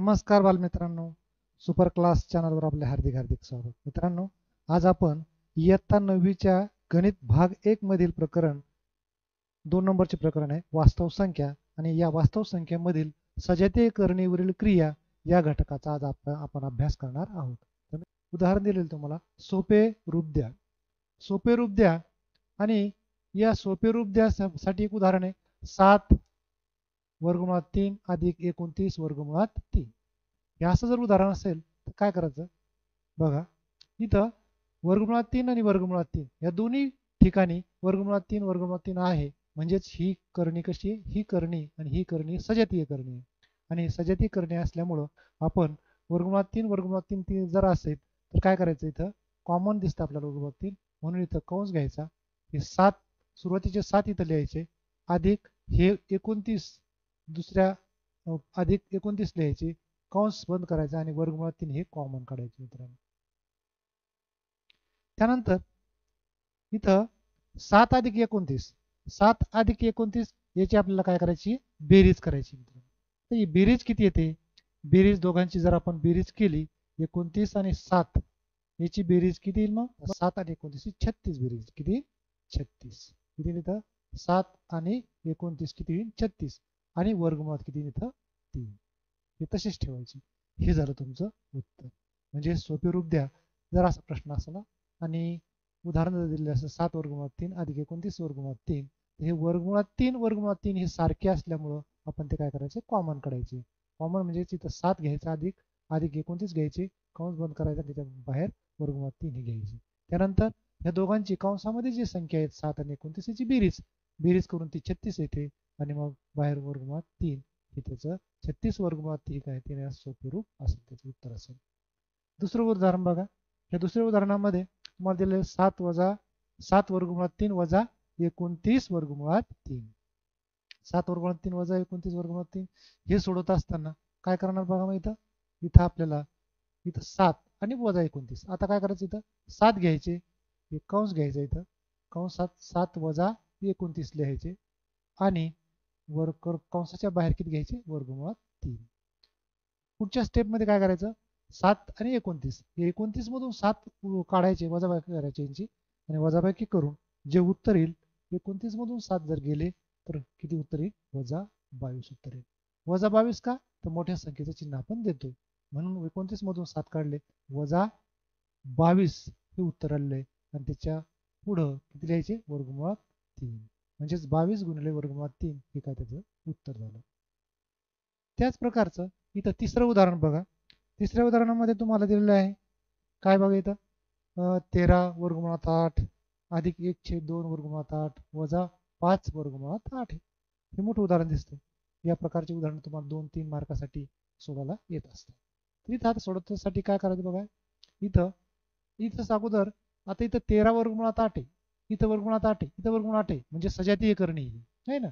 नमस्कार बालमित्रांनो, super class चॅनलवर आपले हार्दिक हार्दिक स्वागत. मित्रांनो, आज आपण इयत्ता 9वीच्या गणित भाग 1 मधील प्रकरण 2 नंबरचे प्रकरण आहे वास्तव संख्या, आणि या वास्तव संख्येमधील सजातीय करणीवरील क्रिया या घटकाचा आज आपण अभ्यास करणार आहोत. तर उदाहरण दिलेले तुम्हाला सोपे रूप द्या. सोपे रूप द्या आणि या सोपे रूप द्यासाठी एक उदाहरण आहे 7 वर्गमुळात 3 अधिक 29 वर्गमुळात 3. हे असं जर उदाहरण असेल तर काय करायचं बघा. इथं वर्गमुळात 3 आणि वर्गमुळात 3 या दोन्ही ठिकाणी वर्गमुळात 3 वर्गमुळात 3 आहे, म्हणजेच ही करणी कशी आहे, ही करणी आणि ही करणी सजातीय करणी आहे. आणि सजातीय करणी असल्यामुळं आपण वर्गमुळात 3 वर्गमुळात 3 3 जर असेल तर काय करायचं, इथं कॉमन दिसतं आपल्याला वर्गमुळात 3, म्हणून इथं कंस घ्यायचा. हे 7 सुरुवातीचे 7 इथं लिहायचे, अधिक हे 29 दुसऱ्या अधिक 29 लिहायचे, कंस बंद करायचा आणि वर्गमुळात 3 हे कॉमन काढायचे मित्रांनो. त्यानंतर इथं 7 अधिक 29 7 अधिक 29 याची आपल्याला काय करायची, बेरीज करायची मित्रांनो. तर ही बेरीज किती येते, बेरीज दोघांची जर आपण बेरीज केली 29 आणि 7 याची बेरीज किती येईल, मग 7 आणि 29 36 बेरीज किती 36 किती इथं 7 आणि 29 किती येईल 36 आणि वर्गमुळात किती इथं 3. हे तसेच ठेवायचे. हे झालं तुमचं उत्तर. म्हणजे सोपे रूप द्या जर असा प्रश्न असला आणि उदाहरण जर दिले असं 7 वर्गमुळात 3 अधिक 29 वर्गमुळात 3, हे वर्गमुळात 3 वर्गमुळात 3 हे सारखे असल्यामुळं आपण ते काय करायचे, कॉमन काढायचे. कॉमन म्हणजे तिथं 7 घ्यायचा, अधिक अधिक 29 घ्यायचे, कंस बंद करायचा, त्याच्या बाहेर वर्गमुळात 3 हे घ्यायचे. त्यानंतर ह्या दोघांची कंसामध्ये जी संख्या आहेत 7 आणि 29 ची बेरीज करून ती 36 येते आणि मग बाहेर वर्गमुळात 3 हे त्याचं 36 वर्गमुळात 3 काय ते सोपे रूप असेल, त्याचं उत्तर असेल. दुसरं उदाहरण बघा. या दुसऱ्या उदाहरणामध्ये तुम्हाला दिलेलं 7 वर्गमुळात 3 वजा 29 वर्गमुळात 3. 7 वर्गमुळात 3 वजा 29 वर्गमुळात 3 हे सोडवत असताना काय करणार बघा. मग इथं इथं आपल्याला इथं 7 आणि वजा 29, आता काय करायचं, इथं 7 घ्यायचे, एक कंस घ्यायचा, इथं कंसात 7 वजा 29 लिहायचे आणि कंसाच्या बाहेर किती घ्यायचे, वर्गमुळात 3. पुढच्या स्टेप मध्ये काय करायचं, 7 आणि 29 हे 29 मधून 7 काढायचे, वजाबाकी करायची यांची, आणि वजाबाकी करून जे उत्तर येईल 29 मधून 7 जर गेले तर किती उत्तर येईल, वजा 22 उत्तर येईल. वजा 22 का, तर मोठ्या संख्येचं चिन्ह आपण देतोय, म्हणून 29 मधून 7 काढले, वजा 22 हे उत्तर आले आणि त्याच्या पुढं किती लिहायचे, वर्गमुळात 3, म्हणजेच 22 गुणिले वर्गमुळात 3 हे काय त्याचं उत्तर झालं. त्याच प्रकारचं इथं तिसरं उदाहरण बघा. तिसऱ्या उदाहरणामध्ये तुम्हाला दिलेलं आहे काय बघा, इथं 13 वर्गमुळात 8 अधिक 1/2 वर्गमुळात 8 वजा 5 वर्गमुळात 8. हे मोठं उदाहरण दिसतं. या प्रकारचे उदाहरण तुम्हाला 2-3 मार्कासाठी सोडवायला येत असतं. तर इथं आता सोडवण्यासाठी काय करायचं बघा. इथं अगोदर आता इथं 13 वर्गमुळात 8 आहे, इथं वर्गमुळात 8 आहे, इथं वर्गमुळात 8 आहे, म्हणजे सजातीय करणी आहे ना.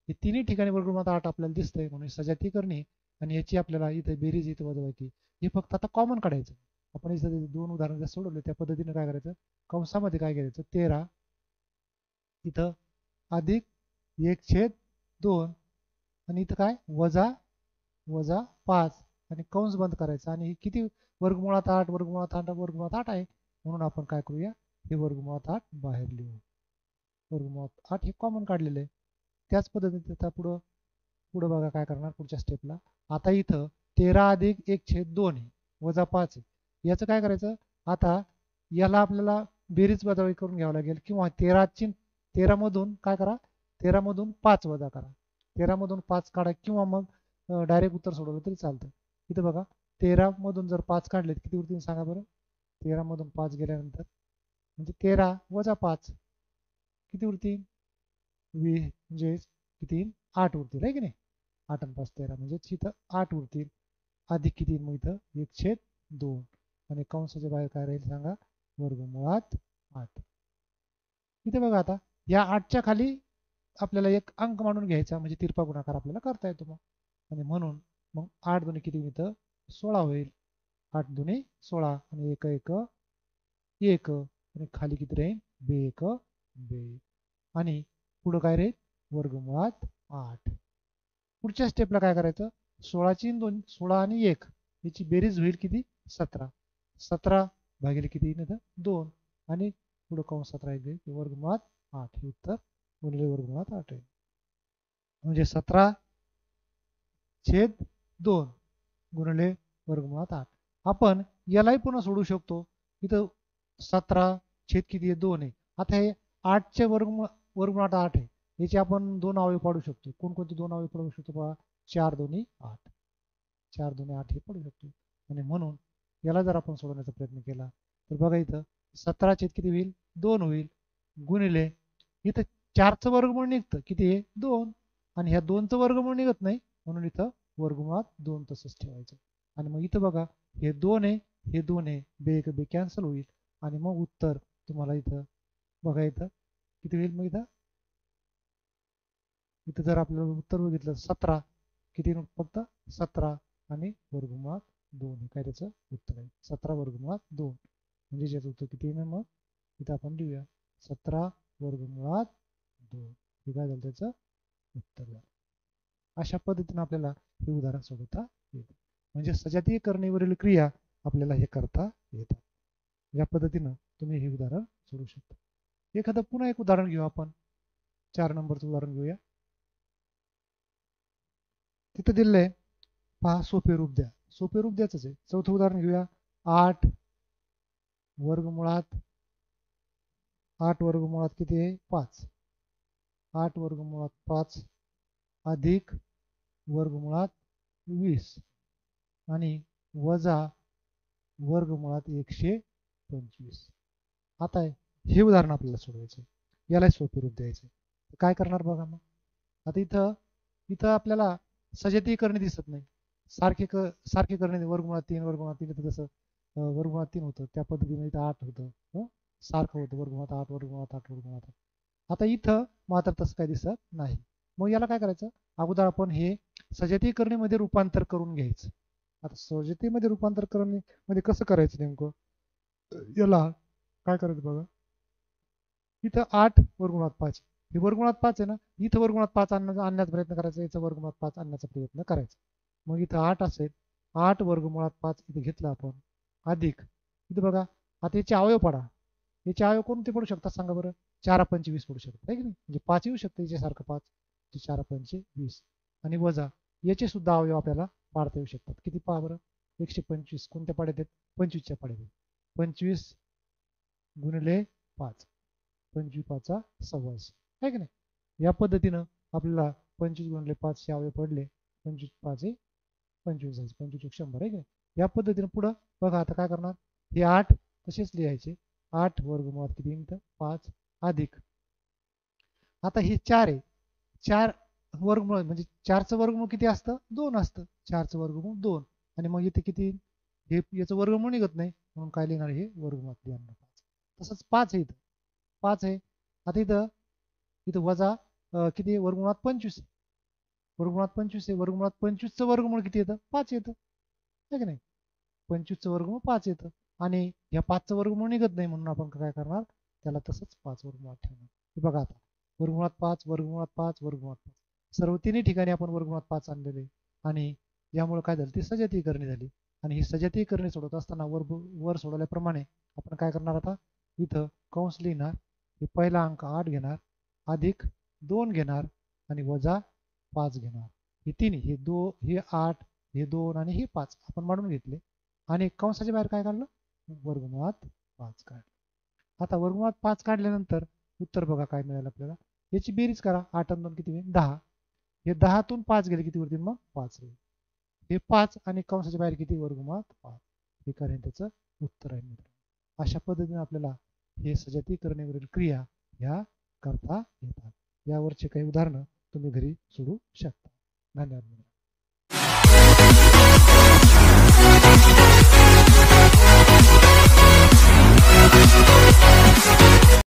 हे तिन्ही ठिकाणी वर्गमुळात 8 आपल्याला दिसतंय, म्हणून सजातीय करणी. आणि याची आपल्याला इथं बेरीज इथं वजाबाकी हे फक्त आता कॉमन काढायचं. आपण इथं 2 उदाहरण सोडवले त्या पद्धतीने काय करायचं, कंसामध्ये काय घ्यायचं 13 इथं अधिक 1/2 आणि इथं काय वजा 5 आणि कंस बंद करायचा, आणि किती वर्गमुळात 8 वर्गमुळात 8 वर्गमुळात 8 आहे, म्हणून आपण काय करूया, हे वर्गमुळात 8 बाहेर लिहू. वर्गमुळात 8 हे कॉमन काढलेलं आहे. त्याच पद्धतीने आता पुढं बघा काय करणार पुढच्या स्टेपला. आता इथं 13 अधिक 1/2 आहे, वजा 5 आहे, याचं काय करायचं, आता याला आपल्याला बेरीज वजाबाकी करून घ्यावं लागेल, किंवा 13 मधून काय करा, 13 मधून 5 वजा करा, 13 मधून 5 काढा, किंवा मग डायरेक्ट उत्तर सोडवलं तरी चालतं. इथं बघा 13 मधून जर 5 काढले किती उरतील सांगा बरं. 13 मधून 5 गेल्यानंतर म्हणजे 13 वजा 5 किती उरतील, म्हणजे किती 8 उरतील आहे की नाही. 8 आणि 5 13, म्हणजे इथं 8 उरतील, अधिक किती मग इथं 1/2 आणि कंसाच्या बाहेर काय राहील सांगा, वर्गमुळात 8. इथे बघा आता या 8च्या खाली आपल्याला एक अंक मांडून घ्यायचा, म्हणजे तिरपा गुणाकार आपल्याला करता येतो मग. आणि म्हणून मग 8 दुणे किती इथं 16 होईल, 8 दुणे 16 आणि 1 1 1 आणि खाली किती राहील 2 1 2 आणि पुढं काय राहील वर्गमुळात 8. पुढच्या स्टेपला काय करायचं, 16 आणि 1 याची बेरीज होईल किती 17. 17 भागिले किती येईल 2 आणि पुढे कंस 17 येईल वर्गमुळात 8 हे उत्तर गुणिले वर्गमुळात 8 आहे. म्हणजे 17/2 गुणिले वर्गमुळात 8. आपण यालाही पुन्हा सोडू शकतो. इथं 17 छेद किती आहे 2 आहे. आता हे 8चे वर्गमुळात 8 आहे. याचे आपण दोन अवयव पाडू शकतो. कोणकोणते दोन अवयव पाडू शकतो पहा 4 2 8. 4 2 8 हे पाडू शकतो. आणि म्हणून याला जर आपण सोडवण्याचा प्रयत्न केला तर बघा इथं 17 छेद किती होईल 2 होईल गुणिले इथं 4चं वर्गमूळ निघतं किती आहे 2 आणि ह्या 2चं वर्गमूळ निघत नाही म्हणून इथं वर्गमुळात 2 तसंच ठेवायचं. आणि मग इथं बघा हे 2 आहे हे 2 आहे बे एक बे कॅन्सल होईल आणि मग उत्तर तुम्हाला इथं बघा इथं किती होईल. मग इथं जर आपल्याला उत्तर बघितलं 17 किती फक्त 17 आणि वर्गमुळात 2 हे काय त्याचं उत्तर आहे 17 वर्गमुळात 2 म्हणजे याचं उत्तर किती आहे. मग इथं आपण लिहूया 17 वर्गमुळात 2 हे काय झालं त्याचं उत्तर झालं. अशा पद्धतीने आपल्याला हे उदाहरण सोडवता येतं. म्हणजे सजातीय करणीवरील क्रिया आपल्याला हे करता येतात. या पद्धतीनं तुम्ही हे उदाहरण सोडवू शकता. एखादं पुन्हा एक उदाहरण घेऊ आपण 4 नंबरचं उदाहरण घेऊया. तिथं दिलंय पहा सोपे रूप द्या. सोपे रूप द्यायच आहे. चौथं उदाहरण घेऊया 8 वर्गमुळात किती आहे 5. 8 वर्गमुळात 5 अधिक वर्गमुळात 20 आणि वजा वर्गमुळात 125. आता हे उदाहरण आपल्याला सोडवायचं याला सोपे रूप द्यायचे. काय करणार बघा मग. आता इथं आपल्याला सजातीय करणे दिसत नाही. सारखे करणे वर्गमुळात 3 इथं जसं वर्गमुळात 3 होतं त्या पद्धतीने इथं 8 होतं सारखं होतं वर्गमुळात 8 वर्गमुळात 8 वर्गमुळात 8. आता इथं मात्र तसं काय दिसत नाही. मग याला काय करायचं अगोदर आपण हे सजातीय करणीमध्ये रूपांतर करून घ्यायचं. आता सजातीयमध्ये रूपांतर करणे कसं करायचं नेमकं याला काय करायचं बघा. इथं 8 वर्गमुळात 5 हे वर्गमुळात 5 आहे ना. इथं वर्गमुळात 5 आणण्याचा प्रयत्न करायचा. याचं वर्गमुळात 5 आणण्याचा प्रयत्न करायचा. मग इथं 8 असेल 8 वर्गमुळात 5 इथे घेतलं आपण अधिक इथं बघा. आता याचे अवयव पडा. याचे अवयव कोणते पडू शकतात सांगा बरं. 4 5 20 पडू शकतात आहे की नाही. म्हणजे 5 येऊ शकतं याच्यासारखं 5 4 5 20 आणि वजा याचे सुद्धा अवयव आपल्याला पाडता येऊ शकतात. किती पहा बरं 125 कोणत्या पाड्यात आहेत 25च्या पाड्यात. 25 गुणिले 5 25 5 26 आहे की नाही. या पद्धतीनं आपल्याला 25 गुणिले 5 चे अवयव पडले 25 5 25 25 100 आहे की नाही. या पद्धतीनं पुढं बघा आता काय करणार हे 8 तसेच लिहायचे 8 वर्गमुळात किती येईल 5 अधिक आता हे 4 आहे 4 वर्गमूळ म्हणजे 4चं वर्गमूळ किती असतं 2 असतं. 4चं वर्गमूळ 2 आणि मग इथे किती हे याचं वर्गमूळ निघत नाही म्हणून काय लिहिणार हे वर्गमुळात लिहिणार 5. तसंच 5 आहे इथं 5 आहे. आता इथं वजा किती वर्गमुळात 25 वर्गमुळात 25 आहे. वर्गमुळात 25चं वर्गमूळ किती येतं 5 येतं आहे की नाही. 25चं वर्गमूळ 5 येतं आणि या 5चं वर्गमूळ निघत नाही म्हणून आपण काय करणार त्याला तसंच 5 वर्गमुळात ठेवणार. हे बघा आता वर्गमुळात 5 वर्गमुळात 5 वर्गमुळात 5 सर्व तिन्ही ठिकाणी आपण वर्गमुळात 5 आणलेले आणि यामुळे काय झालं ती सजातीय करणी झाली. आणि ही सजातीय करणी सोडवत असताना वर सोडवल्याप्रमाणे आपण काय करणार आता इथं कंस लिहिणार. हे पहिला अंक 8 घेणार अधिक 2 घेणार आणि वजा 5 घेणार. हे तिन्ही हे 8 हे 2 आणि हे 5 आपण मांडून घेतले आणि कंसाच्या बाहेर काय काढलं वर्गमुळात 5 काढलं. आता वर्गमुळात 5 काढल्यानंतर उत्तर बघा काय मिळालं आपल्याला. याची बेरीज करा 8 आणि 2 किती होईल 10. हे 10तून 5 गेले किती उरतील मग 5 होईल. हे 5 आणि कंसाच्या बाहेर किती वर्गमुळात 5 हे करेन त्याचं उत्तर आहे. अशा पद्धतीने आपल्याला हे सजातीय करणीवरील क्रिया ह्या करता येतात. यावरचे काही उदाहरणं तुम्ही घरी सोडू शकता. धन्यवाद.